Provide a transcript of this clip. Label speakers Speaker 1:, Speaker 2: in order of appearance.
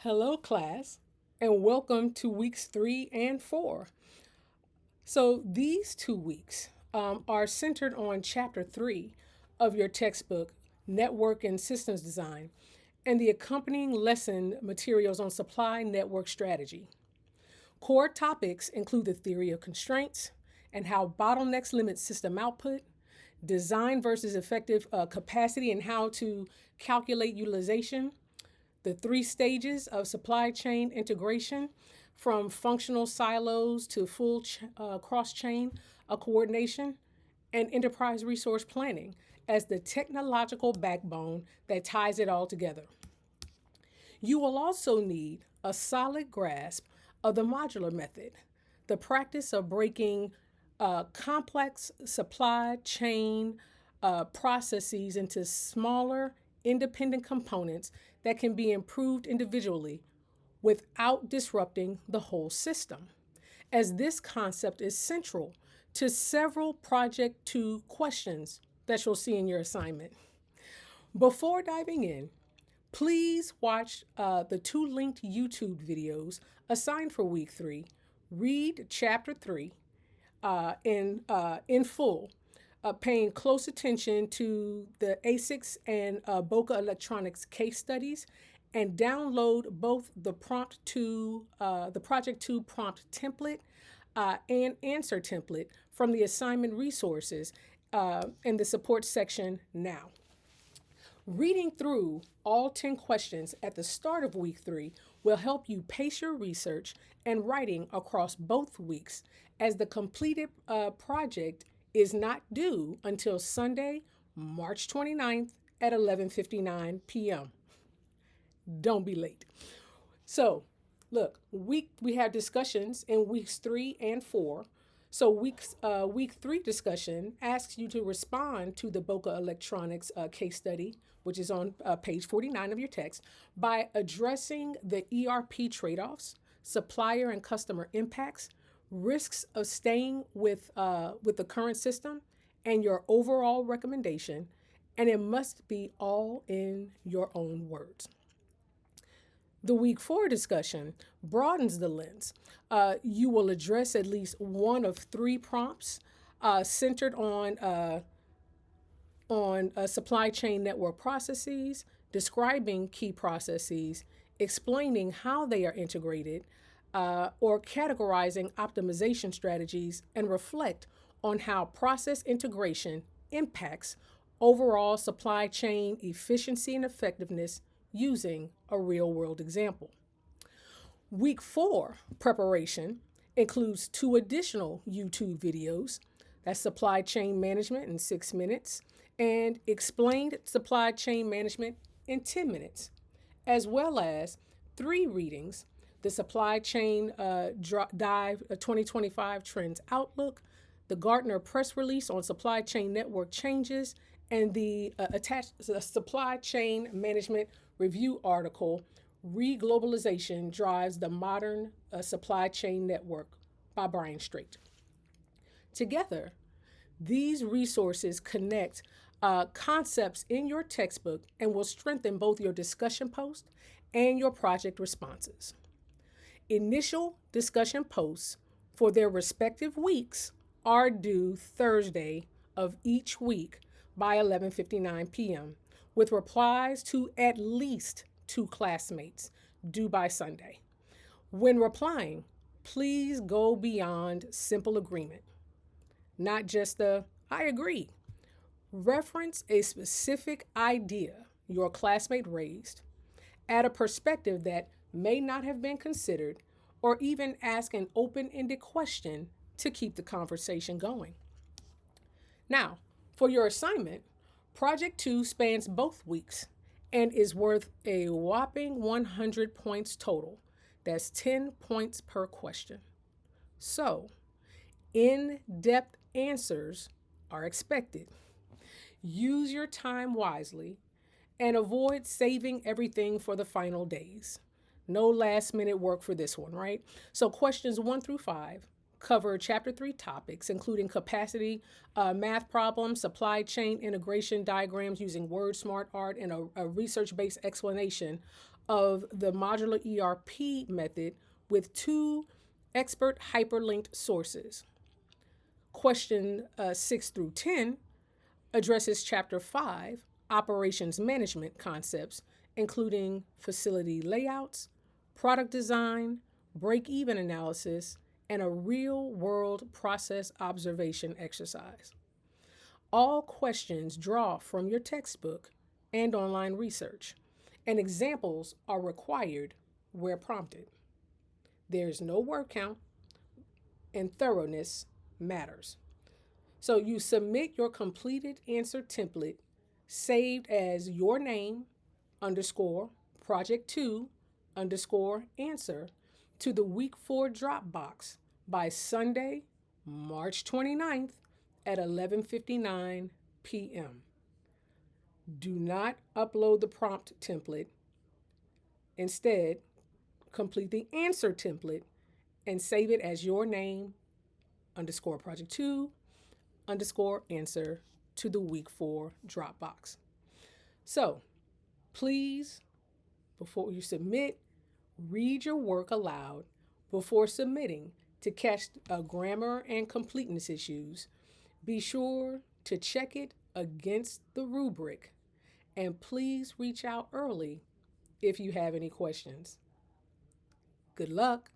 Speaker 1: Hello, class, and welcome to weeks 3 and 4. So, these 2 weeks are centered on chapter 3 of your textbook, Network and Systems Design, and the accompanying lesson materials on supply network strategy. Core topics include the theory of constraints and how bottlenecks limit system output, design versus effective capacity, and how to calculate utilization, the 3 stages of supply chain integration from functional silos to full cross chain coordination, and enterprise resource planning as the technological backbone that ties it all together. You will also need a solid grasp of the modular method, the practice of breaking complex supply chain processes into smaller, independent components that can be improved individually without disrupting the whole system, as this concept is central to several Project 2 questions that you'll see in your assignment. Before diving in, please watch the 2 linked YouTube videos assigned for week 3. Read chapter 3 in full, paying close attention to the ASICS and Boca Electronics case studies, and download both the Project 2 prompt template and answer template from the assignment resources in the support section now. Reading through all 10 questions at the start of week 3 will help you pace your research and writing across both weeks, as the completed project is not due until Sunday, March 29th at 11:59 p.m. Don't be late. So, look, we have discussions in weeks 3 and 4. So, week 3 discussion asks you to respond to the Boca Electronics case study, which is on page 49 of your text, by addressing the ERP trade-offs, supplier and customer impacts, risks of staying with the current system, and your overall recommendation. And it must be all in your own words. The week 4 discussion broadens the lens. You will address at least one of 3 prompts centered on supply chain network processes, describing key processes, explaining how they are integrated, or categorizing optimization strategies, and reflect on how process integration impacts overall supply chain efficiency and effectiveness using a real world example. Week 4 preparation includes 2 additional YouTube videos, that's supply chain management in 6 minutes and explained supply chain management in 10 minutes, as well as 3 readings, the Supply Chain Dive 2025 Trends Outlook, the Gartner press release on supply chain network changes, and the attached supply chain management review article, Reglobalization Drives the Modern Supply Chain Network by Brian Strait. Together, these resources connect concepts in your textbook and will strengthen both your discussion post and your project responses. Initial discussion posts for their respective weeks are due Thursday of each week by 11:59 p.m., with replies to at least 2 classmates due by Sunday. When replying, please go beyond simple agreement, not just the "I agree." Reference a specific idea your classmate raised, add a perspective that may not have been considered, or even ask an open ended question to keep the conversation going. Now, for your assignment, Project 2 spans both weeks and is worth a whopping 100 points total. That's 10 points per question. So, in depth answers are expected. Use your time wisely and avoid saving everything for the final days. No last minute work for this one, right? So, questions 1 through 5 cover chapter 3 topics, including capacity, math problems, supply chain integration diagrams using word smart art, and a research based explanation of the modular ERP method with 2 expert hyperlinked sources. Question 6 through 10 addresses Chapter 5, Operations Management Concepts, including facility layouts, product design, break-even analysis, and a real-world process observation exercise. All questions draw from your textbook and online research, and examples are required where prompted. There is no word count, and thoroughness matters. So you submit your completed answer template saved as your name underscore project 2 underscore answer to the week 4 Dropbox by Sunday, March 29th at 11:59 p.m. Do not upload the prompt template. Instead, complete the answer template and save it as your name underscore project 2 underscore answer to the week 4 Dropbox. So please, before you submit, read your work aloud before submitting to catch grammar and completeness issues. Be sure to check it against the rubric, and please reach out early if you have any questions. Good luck.